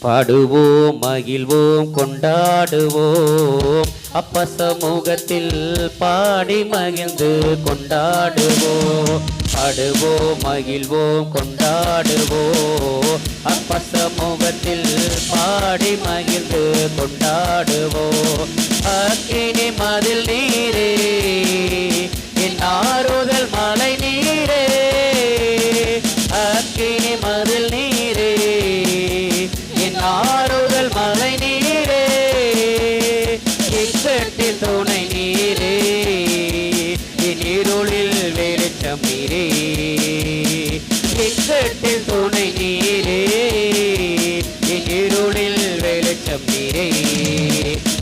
பாடுவோம் மகிழ்வோம் கொண்டாடுவோம் அப்ப சமூகத்தில் பாடி மகிழ்ந்து கொண்டாடுவோம். பாடுவோம் மகிழ்வோம் கொண்டாடுவோம் அப்ப சமூகத்தில் பாடி மகிழ்ந்து கொண்டாடுவோம். அக்கினி மதில் நீரே என் ஆறுதல் மலை நீரே, அக்கினி மதில் நீரே என் ஆறுதல் மலை நீரே, இக்கட்டில் துணை நீரே என் இருளில் வெளிச்சம் நீரே, இக்கட்டில் துணை நீரே என் இருளில் வெளிச்சம் நீரே.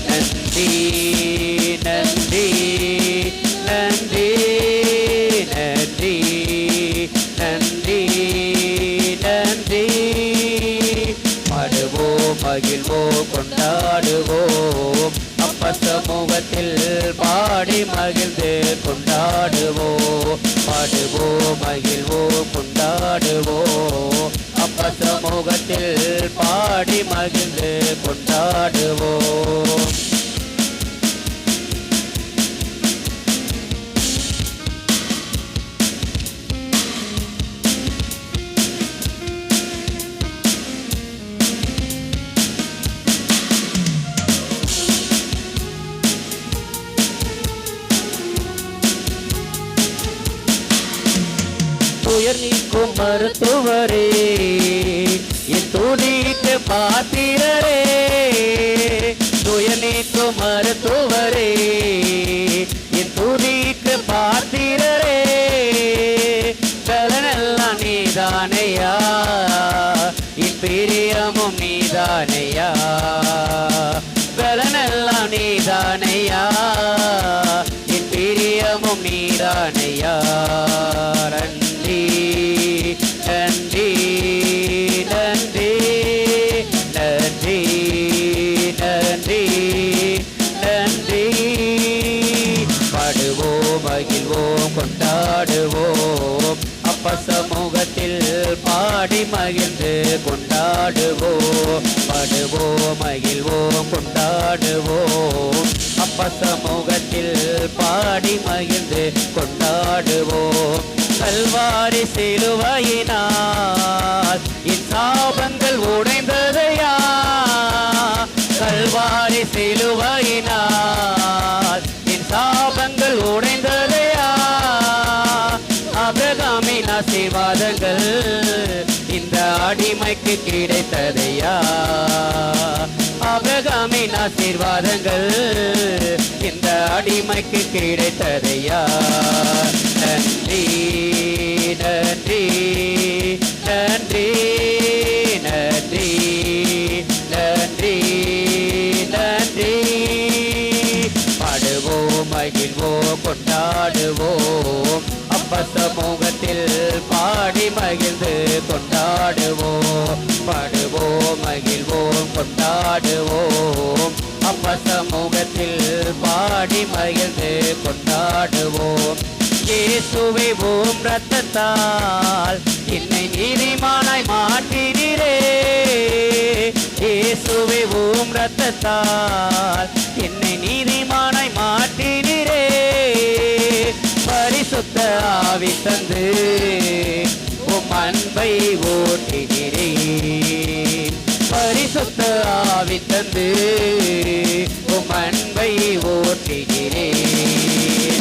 நன்றி நன்றி நன்றி நன்றி நன்றி நன்றி. பாடுவோம் மகிழ்வோம் கொண்டாடுவோம் அப்ப சமூகத்தில் பாடி மகிழ்ந்து கொண்டாடுவோம். பாடுவோம் மகிழ்வோம் கொண்டாடுவோம் அப்ப சமூகத்தில் பாடி மகிழ்ந்து கொண்டாடுவோம். துயர் நீக்கும் மருத்துவரே என் துதிக்கு பாத்திரரே, துயர் நீக்கும் மருத்துவரே என் துதிக்கு பாத்திரரே, பலனெல்லாம் நீதானையா என் பிரியமும் நீதானையா, பலனெல்லாம் நீதானையா என் பிரியமும் நீதானையா. நன்றி நன்றி நன்றி நன்றி நன்றி. பாடுவோம் மகிழ்வோம் கொண்டாடுவோம் அப்ப சமூகத்தில் பாடி மகிழ்ந்து கொண்டாடுவோம். பாடுவோம் மகிழ்வோம் கொண்டாடுவோம் அப்ப சமூகத்தில் பாடி மகிழ்ந்து கொண்டாடுவோம். கல்வாரி சிலுவையினால் என் சாபங்கள் உடைந்ததையா, கல்வாரி சிலுவையினால் என் சாபங்கள் உடைந்ததையா, ஆபிரகாமின் ஆசீர்வாதங்கள் இந்த அடிமைக்கு கிடைத்ததையா, ஆபிரகாமின் ஆசீர்வாதங்கள் இந்த அடிமைக்கு கிடைத்ததையா. நன்றி நன்றி நன்றி நன்றி நன்றி நன்றி. பாடுவோம் மகிழ்வோம் கொண்டாடுவோம் அப்ப சமூகத்தில் பாடி மகிழ்ந்து கொண்டாடுவோம். பாடுவோம் மகிழ்வோம் கொண்டாடுவோம் அப்ப சமூகத்தில் பாடி மகிழ்ந்து கொண்டாடுவோம். இயேசுவே உம் இரத்தத்தால் என்னை நீதிமானாய் மாற்றினீரே, இயேசுவே உம் இரத்தத்தால் என்னை நீதிமானாய் மாற்றினீரே, பரிசுத்த ஆவி தந்து உம் அன்பை ஊட்டினீரே, பரிசுத்த ஆவி தந்து உம் அன்பை ஊட்டினீரே.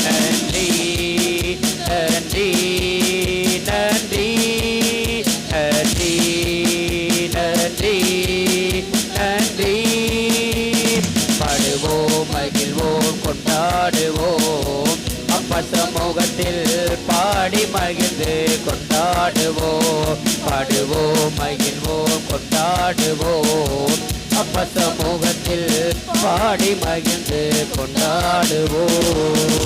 நன்றி நன்றி நன்றி நன்றி நன்றி நன்றி. பாடுவோம் மகிழ்வோம் கொண்டாடுவோம் அப்ப சமூகத்தில் பாடி மகிழ்ந்து கொண்டாடுவோம். பாடுவோம் மகிழ்வோம் கொண்டாடுவோம் அப்ப சமூகத்தில் பாடி மகிழ்ந்து கொண்டாடுவோம்.